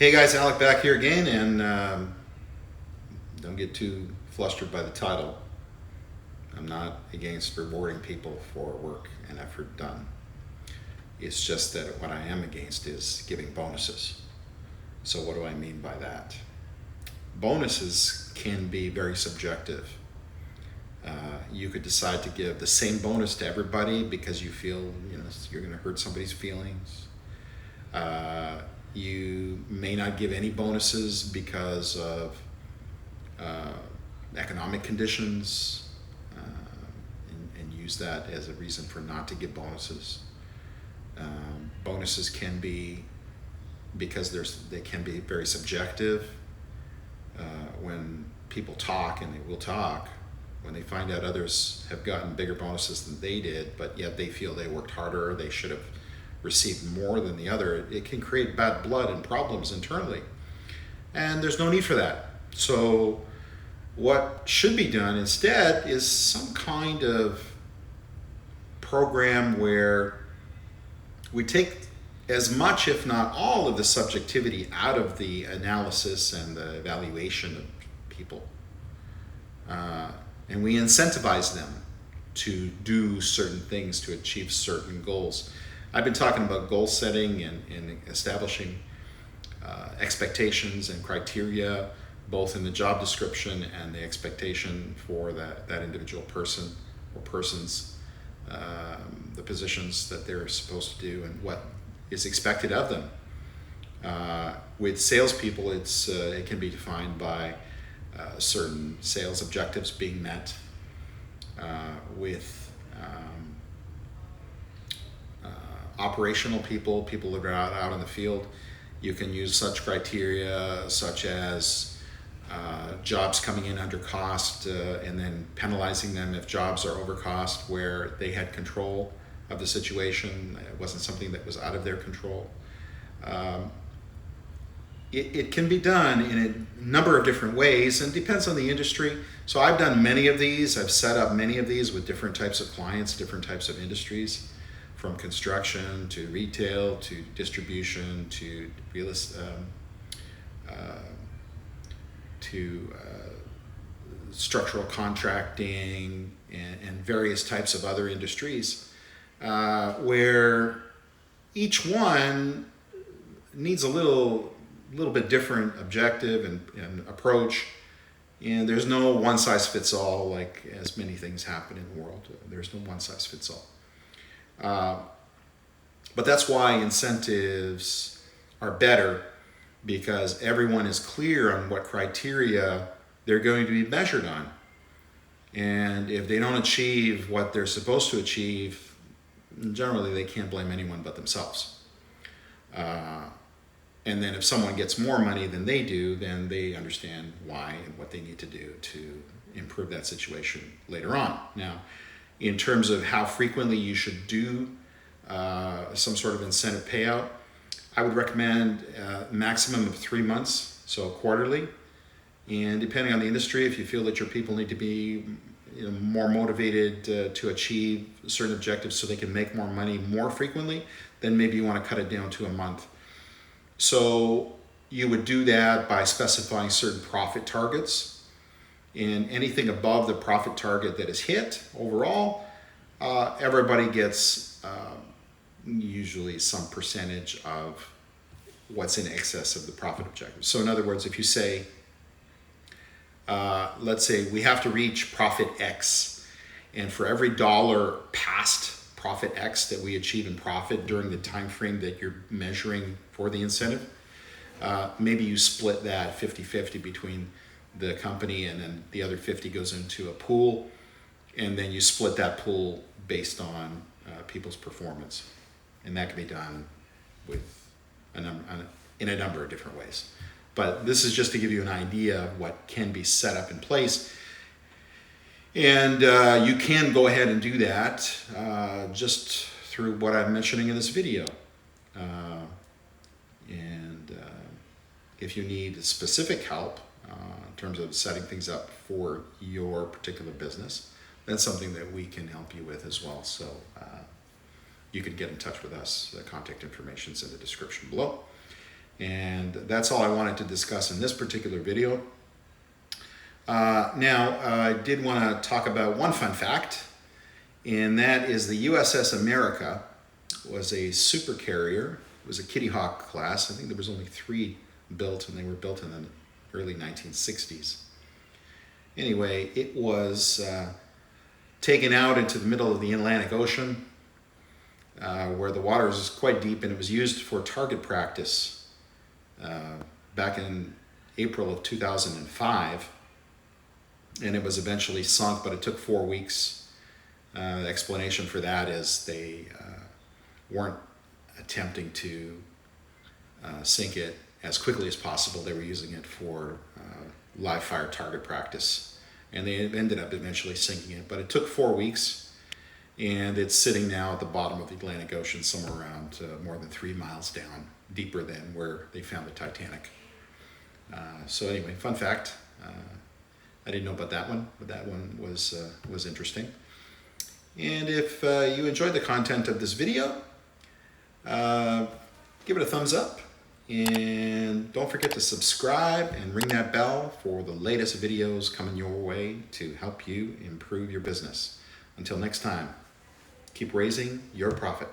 Hey guys, Alec back here again, and don't get too flustered by the title. I'm not against rewarding people for work and effort done. It's just that what I am against is giving bonuses. So what do I mean by that? Bonuses can be very subjective. You could decide to give the same bonus to everybody because you feel you're going to hurt somebody's feelings. You may not give any bonuses because of economic conditions, and use that as a reason for not to give bonuses. Bonuses can be because they can be very subjective. When people talk, and they will talk, when they find out others have gotten bigger bonuses than they did, but yet they feel they worked harder, or they should have received more than the other, it can create bad blood and problems internally. And there's no need for that. So what should be done instead is some kind of program where we take as much, if not all, of the subjectivity out of the analysis and the evaluation of people. And we incentivize them to do certain things to achieve certain goals. I've been talking about goal setting and establishing expectations and criteria, both in the job description and the expectation for that individual person or persons, the positions that they're supposed to do and what is expected of them. With salespeople, it can be defined by certain sales objectives being met. With operational people that are out in the field, you can use such criteria such as jobs coming in under cost, and then penalizing them if jobs are over cost where they had control of the situation. It wasn't something that was out of their control. It can be done in a number of different ways, and depends on the industry. So I've done many of these. I've set up many of these with different types of clients, different types of industries, from construction to retail to distribution to real estate, to structural contracting and various types of other industries, where each one needs a little bit different objective and approach. And there's no one size fits all, like as many things happen in the world. There's no one size fits all. But that's why incentives are better, because everyone is clear on what criteria they're going to be measured on. And if they don't achieve what they're supposed to achieve, generally they can't blame anyone but themselves. And then if someone gets more money than they do, then they understand why and what they need to do to improve that situation later on. Now, in terms of how frequently you should do some sort of incentive payout, I would recommend a maximum of 3 months, so quarterly. And depending on the industry, if you feel that your people need to be more motivated to achieve certain objectives so they can make more money more frequently, then maybe you want to cut it down to a month. So you would do that by specifying certain profit targets, and anything above the profit target that is hit overall, everybody gets usually some percentage of what's in excess of the profit objective. So in other words, if you say, let's say we have to reach profit X, and for every dollar past profit X that we achieve in profit during the time frame that you're measuring for the incentive, maybe you split that 50-50 between the company, and then the other 50 goes into a pool, and then you split that pool based on people's performance. And that can be done with in a number of different ways. But this is just to give you an idea of what can be set up in place. And you can go ahead and do that just through what I'm mentioning in this video. And if you need specific help in terms of setting things up for your particular business, that's something that we can help you with as well. So you can get in touch with us. The contact information is in the description below. And that's all I wanted to discuss in this particular video. Now, I did want to talk about one fun fact, and that is the USS America was a super carrier. It was a Kitty Hawk class. I think there was only 3 built, and they were built in the early 1960s. Anyway, it was taken out into the middle of the Atlantic Ocean, where the water is quite deep, and it was used for target practice back in April of 2005. And it was eventually sunk, but it took 4 weeks. The explanation for that is they weren't attempting to sink it as quickly as possible. They were using it for live fire target practice, and they ended up eventually sinking it. But it took 4 weeks, and it's sitting now at the bottom of the Atlantic Ocean, somewhere around more than 3 miles down, deeper than where they found the Titanic. So anyway, fun fact. I didn't know about that one, but that one was interesting. And if you enjoyed the content of this video, give it a thumbs up, and don't forget to subscribe and ring that bell for the latest videos coming your way to help you improve your business. Until next time, keep raising your profit.